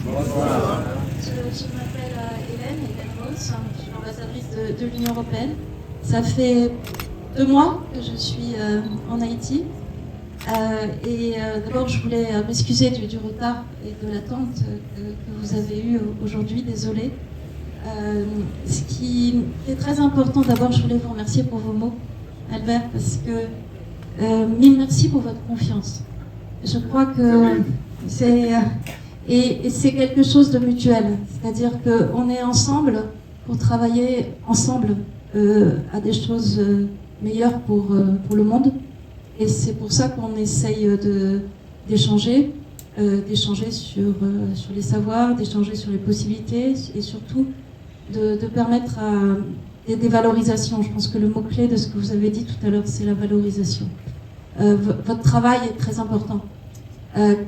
Je m'appelle Hélène Rose, je suis l'ambassadrice de l'Union européenne. Ça fait 2 mois que je suis en Haïti. D'abord, je voulais m'excuser du retard et de l'attente que vous avez eue aujourd'hui, désolée. Ce qui est très important, d'abord, je voulais vous remercier pour vos mots, Albert, parce que mille merci pour votre confiance. Je crois que c'est quelque chose de mutuel, c'est-à-dire qu'on est ensemble pour travailler ensemble à des choses meilleures pour le monde. Et c'est pour ça qu'on essaye d'échanger sur les savoirs, d'échanger sur les possibilités et surtout de permettre des valorisations. Je pense que le mot-clé de ce que vous avez dit tout à l'heure, c'est la valorisation. Votre travail est très important.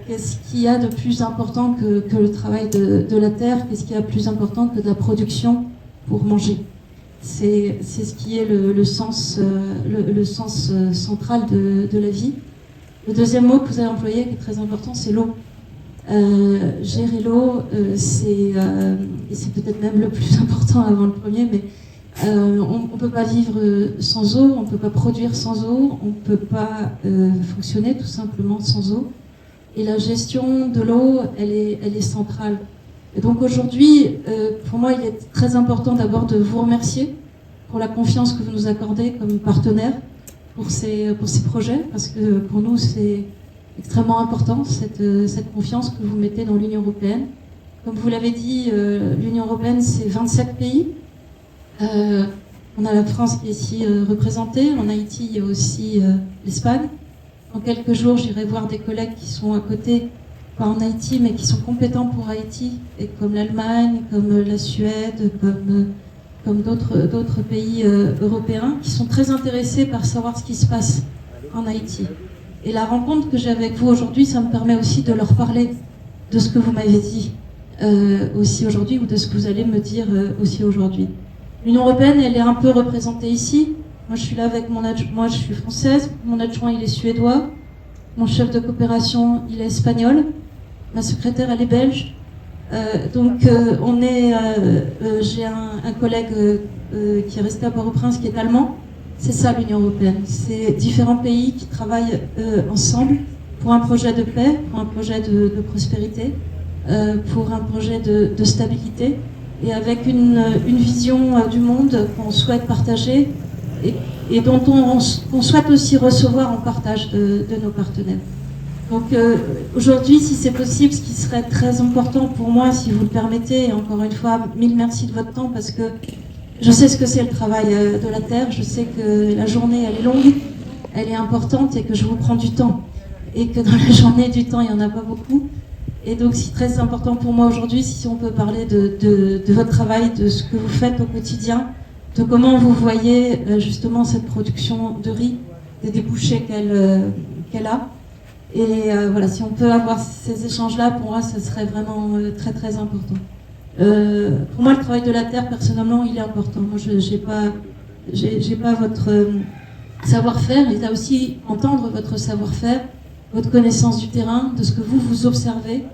Qu'est-ce qu'il y a de plus important que le travail de la terre? Qu'est-ce qu'il y a de plus important que de la production pour manger? C'est ce qui est le sens central de la vie. Le deuxième mot que vous avez employé, qui est très important, c'est l'eau. Gérer l'eau, et c'est peut-être même le plus important avant le premier, mais on ne peut pas vivre sans eau, on ne peut pas produire sans eau, on ne peut pas fonctionner tout simplement sans eau. Et la gestion de l'eau, elle est centrale. Et donc aujourd'hui, pour moi, il est très important d'abord de vous remercier pour la confiance que vous nous accordez comme partenaire pour ces projets, parce que pour nous, c'est extrêmement important, cette confiance que vous mettez dans l'Union européenne. Comme vous l'avez dit, l'Union européenne, c'est 27 pays. On a la France qui est ici représentée. En Haïti, il y a aussi l'Espagne. Dans quelques jours, j'irai voir des collègues qui sont à côté, pas en Haïti, mais qui sont compétents pour Haïti, et comme l'Allemagne, comme la Suède, comme d'autres pays européens, qui sont très intéressés par savoir ce qui se passe en Haïti. Et la rencontre que j'ai avec vous aujourd'hui, ça me permet aussi de leur parler de ce que vous m'avez dit aussi aujourd'hui, ou de ce que vous allez me dire aussi aujourd'hui. L'Union européenne, elle est un peu représentée ici. Moi, je suis là avec moi, je suis française, mon adjoint, il est suédois, mon chef de coopération, il est espagnol, ma secrétaire, elle est belge. J'ai un collègue qui est resté à Port-au-Prince, qui est allemand. C'est ça l'Union européenne. C'est différents pays qui travaillent ensemble pour un projet de paix, pour un projet de prospérité, pour un projet de stabilité, et avec une vision du monde qu'on souhaite partager et dont on souhaite aussi recevoir en partage de nos partenaires. Donc aujourd'hui, si c'est possible, ce qui serait très important pour moi, si vous le permettez, et encore une fois, mille merci de votre temps, parce que je sais ce que c'est le travail de la terre, je sais que la journée, elle est longue, elle est importante, et que je vous prends du temps, et que dans la journée, du temps, il n'y en a pas beaucoup. Et donc c'est très important pour moi aujourd'hui, si on peut parler de votre travail, de ce que vous faites au quotidien, de comment vous voyez justement cette production de riz, des débouchés qu'elle a. Et voilà, si on peut avoir ces échanges-là, pour moi, ça serait vraiment très très important. Pour moi, le travail de la terre, personnellement, il est important. Moi, j'ai pas votre savoir-faire, et là aussi entendre votre savoir-faire, votre connaissance du terrain, de ce que vous observez.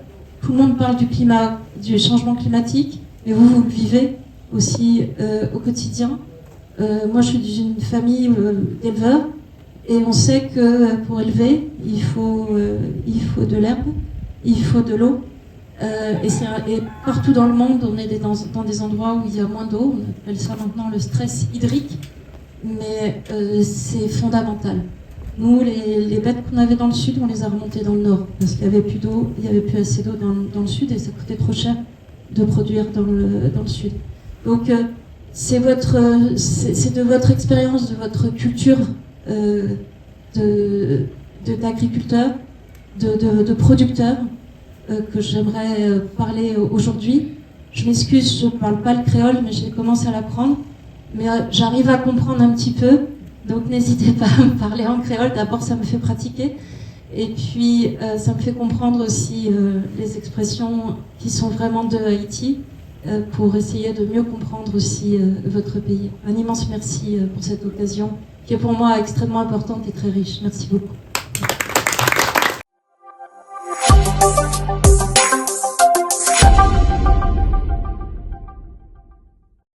Tout le monde parle du climat, du changement climatique, mais vous le vivez aussi au quotidien. Moi, je suis d'une famille d'éleveurs, et on sait que pour élever, il faut de l'herbe, il faut de l'eau. Et partout dans le monde, on est dans des endroits où il y a moins d'eau. On appelle ça maintenant le stress hydrique, mais c'est fondamental. Nous, les bêtes qu'on avait dans le sud, on les a remontées dans le nord, parce qu'il n'y avait plus d'eau, il n'y avait plus assez d'eau dans le sud, et ça coûtait trop cher de produire dans le sud. Donc c'est de votre expérience, de votre culture d'agriculteur, de producteur, que j'aimerais parler aujourd'hui. Je m'excuse, je ne parle pas le créole, mais j'ai commencé à l'apprendre. Mais j'arrive à comprendre un petit peu, donc n'hésitez pas à me parler en créole. D'abord, ça me fait pratiquer. Et puis, ça me fait comprendre aussi les expressions qui sont vraiment de Haïti, pour essayer de mieux comprendre aussi votre pays. Un immense merci pour cette occasion, qui est pour moi extrêmement importante et très riche. Merci beaucoup.